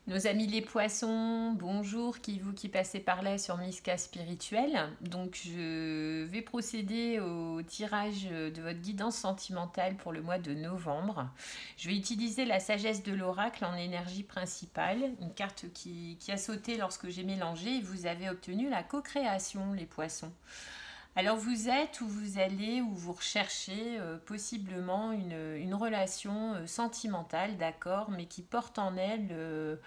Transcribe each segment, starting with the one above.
Nos amis les poissons, bonjour, vous qui passez par là sur Miska Spirituel. Donc je vais procéder au tirage de votre guidance sentimentale pour le mois de novembre. Je vais utiliser la sagesse de l'oracle en énergie principale, une carte qui a sauté lorsque j'ai mélangé et vous avez obtenu la co-création les poissons. Alors vous êtes où vous allez, où vous recherchez possiblement une relation sentimentale, d'accord, mais qui porte en elle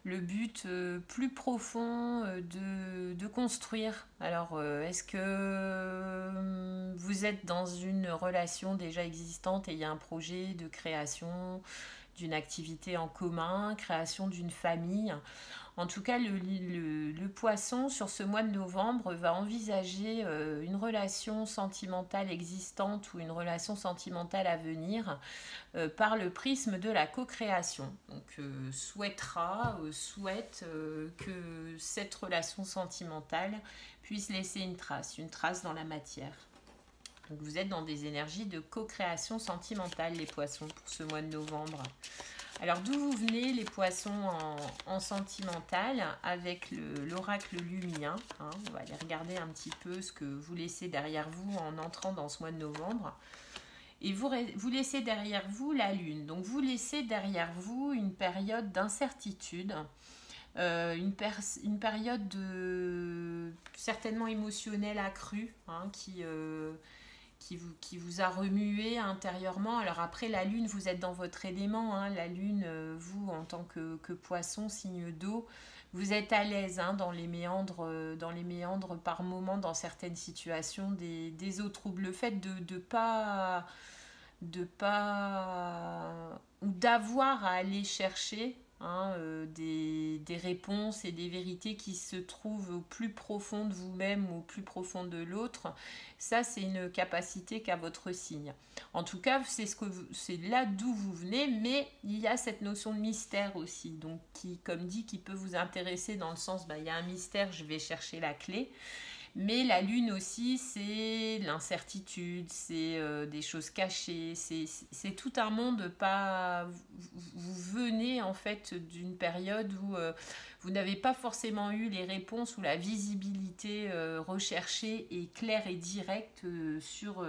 le but plus profond de construire. Alors est-ce que vous êtes dans une relation déjà existante et il y a un projet de création d'une activité en commun, création d'une famille? En tout cas, le poisson, sur ce mois de novembre, va envisager une relation sentimentale existante ou une relation sentimentale à venir par le prisme de la co-création. Donc, souhaite que cette relation sentimentale puisse laisser une trace dans la matière. Donc, vous êtes dans des énergies de co-création sentimentale, les poissons, pour ce mois de novembre. Alors d'où vous venez les poissons en sentimental avec l'oracle lumien, hein, on va aller regarder un petit peu ce que vous laissez derrière vous en entrant dans ce mois de novembre. Et vous laissez derrière vous la lune. Donc vous laissez derrière vous une période d'incertitude, une période certainement émotionnelle accrue, hein, qui vous a remué intérieurement. Alors après, la lune, vous êtes dans votre élément, hein. La lune, vous, en tant que poisson, signe d'eau, vous êtes à l'aise, hein, dans les méandres par moment, dans certaines situations des eaux troubles. Le fait ou d'avoir à aller chercher, hein, des réponses et des vérités qui se trouvent au plus profond de vous-même ou au plus profond de l'autre, ça c'est une capacité qu'a votre signe. En tout cas, c'est là d'où vous venez, mais il y a cette notion de mystère aussi, donc comme dit, qui peut vous intéresser dans le sens, il y a un mystère, je vais chercher la clé. Mais la lune aussi, c'est l'incertitude, c'est des choses cachées, c'est tout un monde pas... Vous venez en fait d'une période où vous n'avez pas forcément eu les réponses ou la visibilité recherchée et claire et directe sur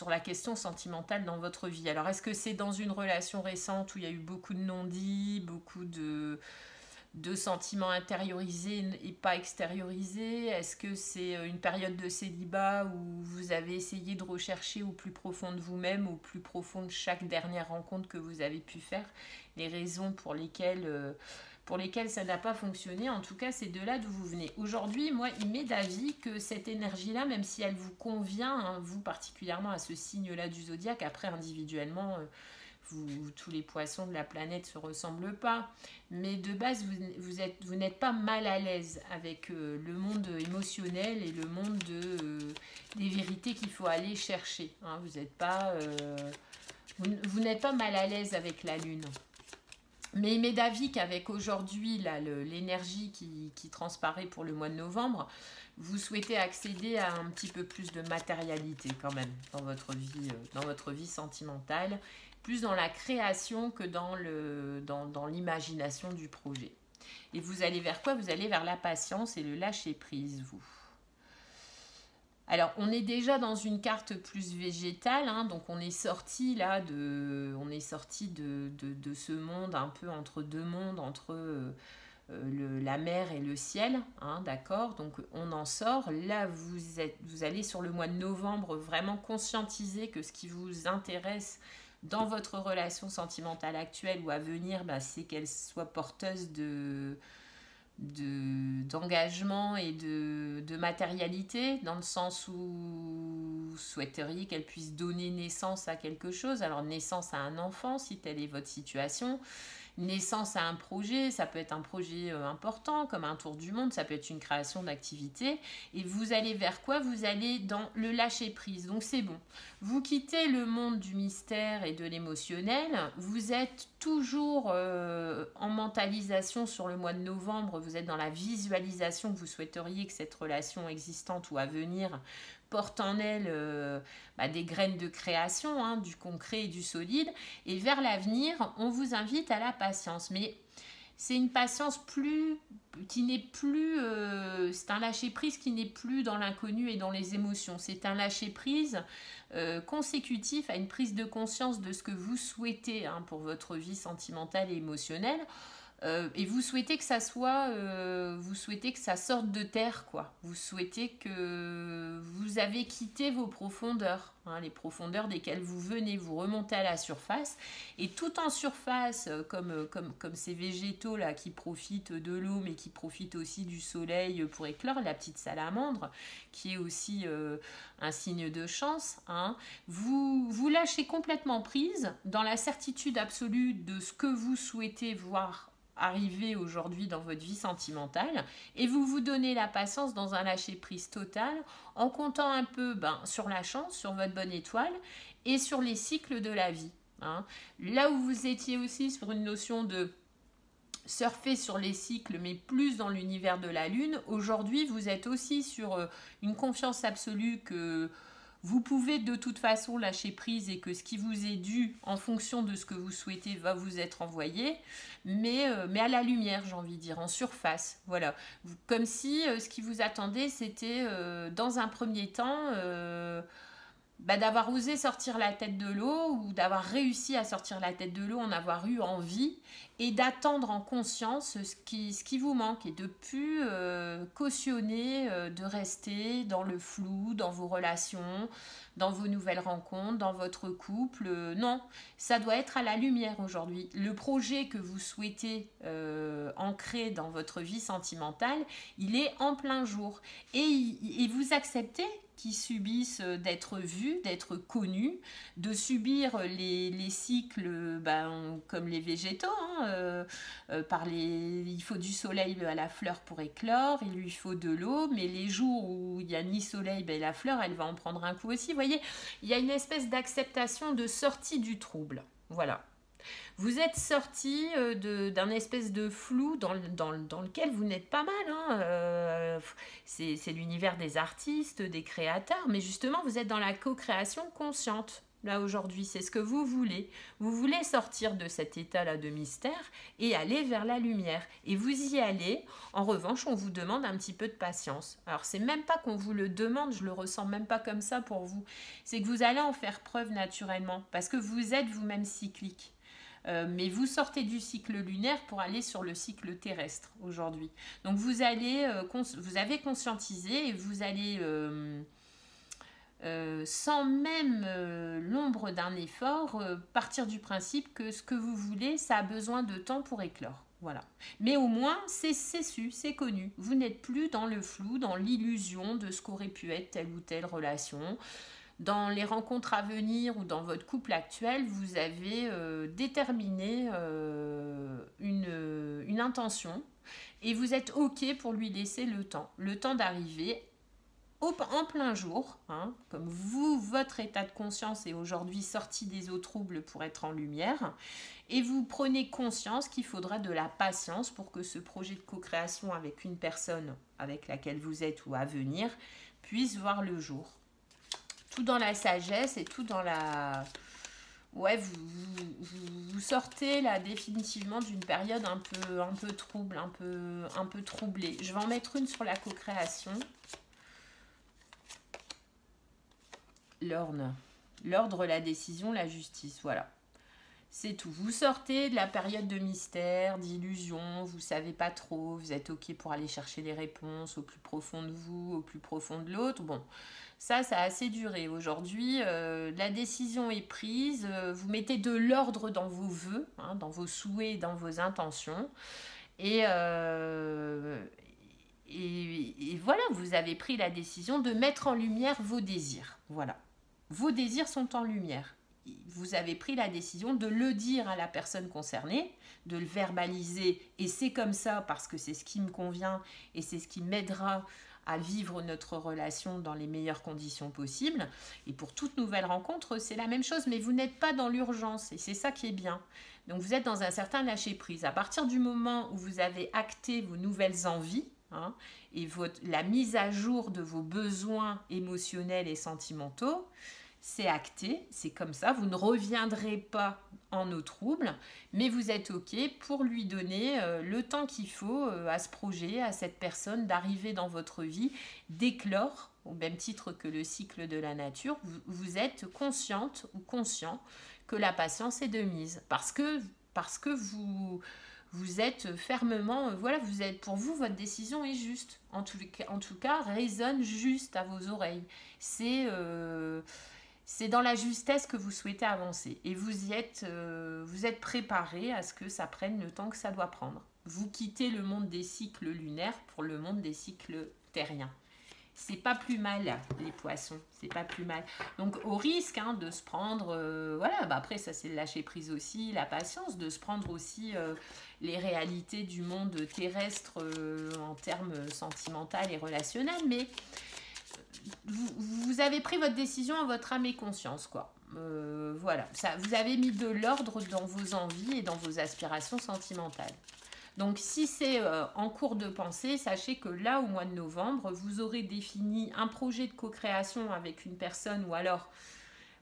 la question sentimentale dans votre vie. Alors est-ce que c'est dans une relation récente où il y a eu beaucoup de non-dits, beaucoup de sentiments intériorisés et pas extériorisés? Est-ce que c'est une période de célibat où vous avez essayé de rechercher au plus profond de vous-même, au plus profond de chaque dernière rencontre que vous avez pu faire, les raisons pour lesquelles ça n'a pas fonctionné? En tout cas, c'est de là d'où vous venez. Aujourd'hui, moi, il m'est d'avis que cette énergie-là, même si elle vous convient, hein, vous particulièrement à ce signe-là du zodiaque, après individuellement... tous les poissons de la planète ne se ressemblent pas, mais de base, vous n'êtes pas mal à l'aise avec le monde émotionnel et le monde des vérités qu'il faut aller chercher, hein. Vous n'êtes pas mal à l'aise avec la lune. Mais il m'est d'avis qu'avec aujourd'hui l'énergie qui transparaît pour le mois de novembre, vous souhaitez accéder à un petit peu plus de matérialité quand même dans votre vie sentimentale, plus dans la création que dans l'imagination du projet. Et vous allez vers quoi? Vous allez vers la patience et le lâcher-prise, vous. Alors, on est déjà dans une carte plus végétale, hein, donc on est sorti là de ce monde un peu entre deux mondes, entre la mer et le ciel, hein, d'accord? Donc on en sort. Là, vous allez sur le mois de novembre vraiment conscientiser que ce qui vous intéresse dans votre relation sentimentale actuelle ou à venir, c'est qu'elle soit porteuse d'engagement et de matérialité, dans le sens où vous souhaiteriez qu'elle puisse donner naissance à quelque chose. Alors naissance à un enfant si telle est votre situation, naissance à un projet, ça peut être un projet important comme un tour du monde, ça peut être une création d'activité. Et vous allez vers quoi? Vous allez dans le lâcher prise. Donc c'est bon, vous quittez le monde du mystère et de l'émotionnel, vous êtes toujours en mentalisation sur le mois de novembre, vous êtes dans la visualisation que vous souhaiteriez que cette relation existante ou à venir porte en elle des graines de création, hein, du concret et du solide. Et vers l'avenir, on vous invite à la patience. Mais c'est une patience qui n'est plus, c'est un lâcher-prise qui n'est plus dans l'inconnu et dans les émotions. C'est un lâcher-prise consécutif à une prise de conscience de ce que vous souhaitez, hein, pour votre vie sentimentale et émotionnelle. Et vous souhaitez que ça soit, vous souhaitez que ça sorte de terre, quoi. Vous souhaitez que vous avez quitté vos profondeurs, hein, les profondeurs desquelles vous venez, vous remontez à la surface. Et tout en surface, comme ces végétaux là qui profitent de l'eau, mais qui profitent aussi du soleil pour éclore, la petite salamandre, qui est aussi un signe de chance, hein. Vous lâchez complètement prise dans la certitude absolue de ce que vous souhaitez voir arriver aujourd'hui dans votre vie sentimentale, et vous vous donnez la patience dans un lâcher-prise total en comptant un peu sur la chance, sur votre bonne étoile et sur les cycles de la vie, hein. Là où vous étiez aussi sur une notion de surfer sur les cycles, mais plus dans l'univers de la Lune, aujourd'hui vous êtes aussi sur une confiance absolue que vous pouvez de toute façon lâcher prise et que ce qui vous est dû en fonction de ce que vous souhaitez va vous être envoyé, mais à la lumière, j'ai envie de dire, en surface. Voilà. Comme si ce qui vous attendait, c'était dans un premier temps d'avoir osé sortir la tête de l'eau, ou d'avoir réussi à sortir la tête de l'eau, en avoir eu envie, et d'attendre en conscience ce qui vous manque, et de plus cautionner, de rester dans le flou, dans vos relations, dans vos nouvelles rencontres, dans votre couple. Non, ça doit être à la lumière aujourd'hui. Le projet que vous souhaitez ancrer dans votre vie sentimentale, il est en plein jour. Et vous acceptez qui subissent d'être vus, d'être connus, de subir les cycles comme les végétaux, hein, il faut du soleil à la fleur pour éclore, il lui faut de l'eau, mais les jours où il n'y a ni soleil, la fleur elle va en prendre un coup aussi. Vous voyez, il y a une espèce d'acceptation de sortie du trouble. Voilà. Vous êtes sorti d'un espèce de flou dans lequel vous n'êtes pas mal, hein. C'est l'univers des artistes, des créateurs, mais justement vous êtes dans la co-création consciente. Là aujourd'hui, c'est ce que vous voulez. Vous voulez sortir de cet état-là de mystère et aller vers la lumière. Et vous y allez. En revanche, on vous demande un petit peu de patience. Alors, c'est même pas qu'on vous le demande, je le ressens même pas comme ça pour vous. C'est que vous allez en faire preuve naturellement, parce que vous êtes vous-même cyclique. Mais vous sortez du cycle lunaire pour aller sur le cycle terrestre aujourd'hui. Donc vous avez conscientisé, et vous allez sans même l'ombre d'un effort partir du principe que ce que vous voulez, ça a besoin de temps pour éclore. Voilà. Mais au moins, c'est su, c'est connu. Vous n'êtes plus dans le flou, dans l'illusion de ce qu'aurait pu être telle ou telle relation. Dans les rencontres à venir ou dans votre couple actuel, vous avez déterminé une intention, et vous êtes OK pour lui laisser le temps d'arriver en plein jour, hein, comme votre état de conscience est aujourd'hui sorti des eaux troubles pour être en lumière, et vous prenez conscience qu'il faudra de la patience pour que ce projet de co-création avec une personne avec laquelle vous êtes ou à venir puisse voir le jour. Tout dans la sagesse et tout dans la... Ouais, vous sortez là définitivement d'une période un peu trouble, un peu troublée. Je vais en mettre une sur la co-création. L'ordre, la décision, la justice, voilà. C'est tout. Vous sortez de la période de mystère, d'illusion, vous savez pas trop, vous êtes OK pour aller chercher les réponses au plus profond de vous, au plus profond de l'autre. Bon, ça a assez duré. Aujourd'hui, la décision est prise, vous mettez de l'ordre dans vos vœux, hein, dans vos souhaits, dans vos intentions. Et voilà, vous avez pris la décision de mettre en lumière vos désirs. Voilà. Vos désirs sont en lumière. Vous avez pris la décision de le dire à la personne concernée, de le verbaliser, et c'est comme ça parce que c'est ce qui me convient et c'est ce qui m'aidera à vivre notre relation dans les meilleures conditions possibles. Et pour toute nouvelle rencontre, c'est la même chose, mais vous n'êtes pas dans l'urgence, et c'est ça qui est bien. Donc vous êtes dans un certain lâcher-prise. À partir du moment où vous avez acté vos nouvelles envies, hein, et la mise à jour de vos besoins émotionnels et sentimentaux, c'est acté, c'est comme ça, vous ne reviendrez pas en eau trouble, mais vous êtes OK pour lui donner le temps qu'il faut à ce projet, à cette personne d'arriver dans votre vie, d'éclore, au même titre que le cycle de la nature. Vous êtes consciente ou conscient que la patience est de mise, parce que vous êtes fermement, voilà, vous êtes, pour vous, votre décision est juste. En tout cas, résonne juste à vos oreilles. C'est dans la justesse que vous souhaitez avancer. Et vous êtes préparé à ce que ça prenne le temps que ça doit prendre. Vous quittez le monde des cycles lunaires pour le monde des cycles terriens. C'est pas plus mal, les poissons, c'est pas plus mal. Donc au risque de se prendre, voilà, après ça c'est le lâcher prise aussi, la patience, de se prendre aussi les réalités du monde terrestre en termes sentimentaux et relationnels, mais vous avez pris votre décision en votre âme et conscience, quoi. Voilà, ça, vous avez mis de l'ordre dans vos envies et dans vos aspirations sentimentales. Donc si c'est en cours de pensée, sachez que là, au mois de novembre, vous aurez défini un projet de co-création avec une personne, ou alors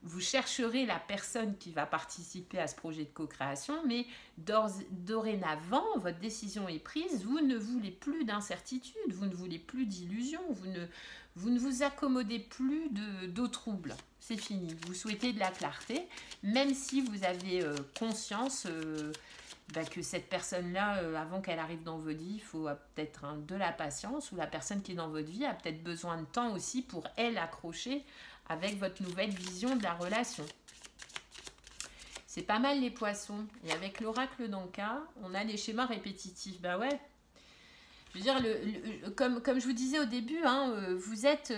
vous chercherez la personne qui va participer à ce projet de co-création, mais dorénavant, votre décision est prise, vous ne voulez plus d'incertitude, vous ne voulez plus d'illusions, vous ne vous accommodez plus d'eau trouble. C'est fini, vous souhaitez de la clarté, même si vous avez conscience que cette personne-là, avant qu'elle arrive dans votre vie, il faut peut-être de la patience, ou la personne qui est dans votre vie a peut-être besoin de temps aussi pour elle accrocher avec votre nouvelle vision de la relation. C'est pas mal les poissons. Et avec l'oracle d'Anka, on a les schémas répétitifs. Ben ouais. Je veux dire, comme je vous disais au début, vous êtes,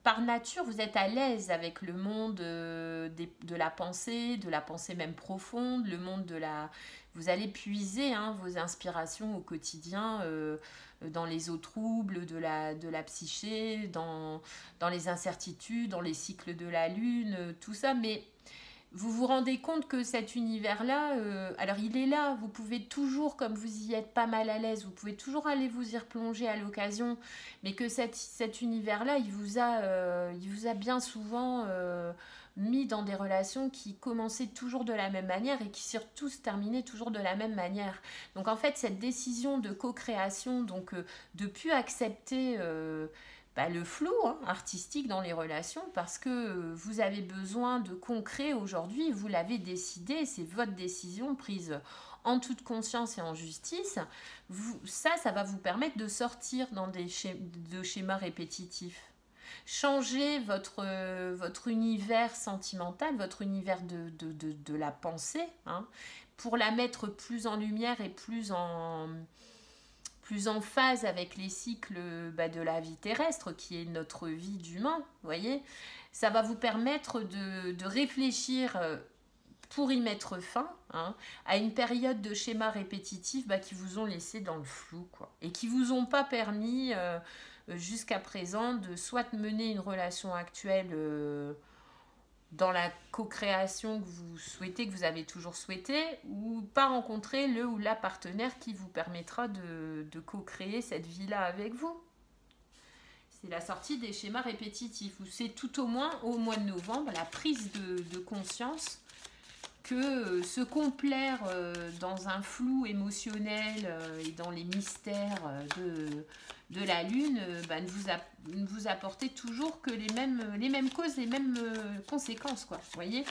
par nature, vous êtes à l'aise avec le monde de la pensée même profonde, le monde de la... Vous allez puiser vos inspirations au quotidien dans les eaux troubles de la psyché, dans les incertitudes, dans les cycles de la lune, tout ça, mais... Vous vous rendez compte que cet univers-là, alors il est là, vous pouvez toujours, comme vous y êtes pas mal à l'aise, vous pouvez toujours aller vous y replonger à l'occasion, mais que cet univers-là, il vous a bien souvent mis dans des relations qui commençaient toujours de la même manière et qui surtout se terminaient toujours de la même manière. Donc en fait, cette décision de co-création, donc de plus accepter... le flou artistique dans les relations, parce que vous avez besoin de concret aujourd'hui, vous l'avez décidé, c'est votre décision prise en toute conscience et en justice. Ça va vous permettre de sortir dans des schémas répétitifs. Changez votre univers sentimental, votre univers de la pensée, pour la mettre plus en lumière et plus en phase avec les cycles de la vie terrestre, qui est notre vie d'humain, voyez. Ça va vous permettre de réfléchir pour y mettre fin à une période de schémas répétitifs qui vous ont laissé dans le flou, quoi, et qui vous ont pas permis jusqu'à présent de soit mener une relation actuelle dans la co-création que vous souhaitez, que vous avez toujours souhaité, ou pas rencontrer le ou la partenaire qui vous permettra de co-créer cette vie-là avec vous. C'est la sortie des schémas répétitifs, ou c'est tout au moins au mois de novembre la prise de conscience que se complaire dans un flou émotionnel et dans les mystères de la Lune ne vous apportez toujours que les mêmes causes, les mêmes conséquences, quoi, vous voyez.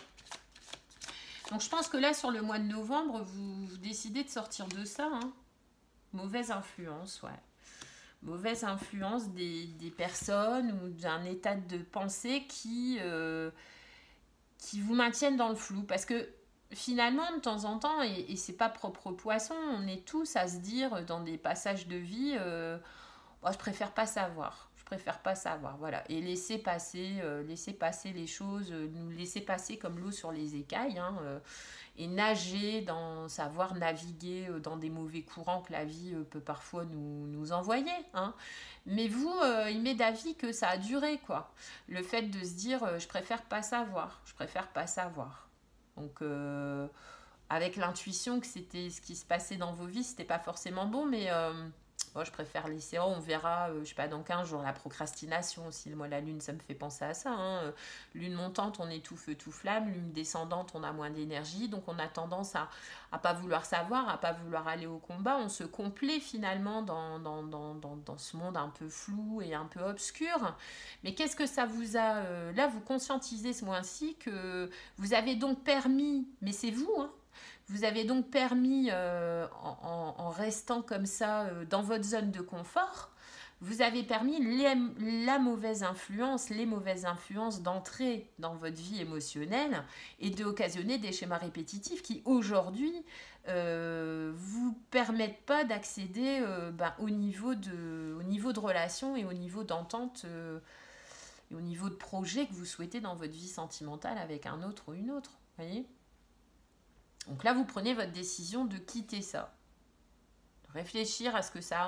Donc je pense que là, sur le mois de novembre, vous décidez de sortir de ça. Mauvaise influence, ouais. Mauvaise influence des personnes ou d'un état de pensée qui vous maintiennent dans le flou. Parce que finalement, de temps en temps, et c'est pas propre aux poissons, on est tous à se dire dans des passages de vie, je préfère pas savoir. Je préfère pas savoir, voilà. Et laisser passer les choses, nous laisser passer comme l'eau sur les écailles, et nager savoir naviguer dans des mauvais courants que la vie peut parfois nous envoyer. Mais vous, il m'est d'avis que ça a duré, quoi. Le fait de se dire, je préfère pas savoir, je préfère pas savoir. Donc, avec l'intuition que c'était ce qui se passait dans vos vies, c'était pas forcément bon, mais Moi, je préfère laisser, oh, on verra, je sais pas, dans 15 jours, la procrastination aussi. Moi, la lune, ça me fait penser à ça, hein. Lune montante, on est tout feu, tout flamme. Lune descendante, on a moins d'énergie. Donc, on a tendance à pas vouloir savoir, à pas vouloir aller au combat. On se complaît finalement dans ce monde un peu flou et un peu obscur. Mais qu'est-ce que ça vous a... là, vous conscientisez ce mois-ci que vous avez donc permis, mais c'est vous, hein, vous avez donc permis, en restant comme ça dans votre zone de confort, vous avez permis la mauvaise influence, les mauvaises influences d'entrer dans votre vie émotionnelle et d'occasionner des schémas répétitifs qui aujourd'hui vous permettent pas d'accéder au niveau de relation et au niveau d'entente et au niveau de projet que vous souhaitez dans votre vie sentimentale avec un autre ou une autre. Voyez. Donc là, vous prenez votre décision de quitter ça. Réfléchir à ce que ça a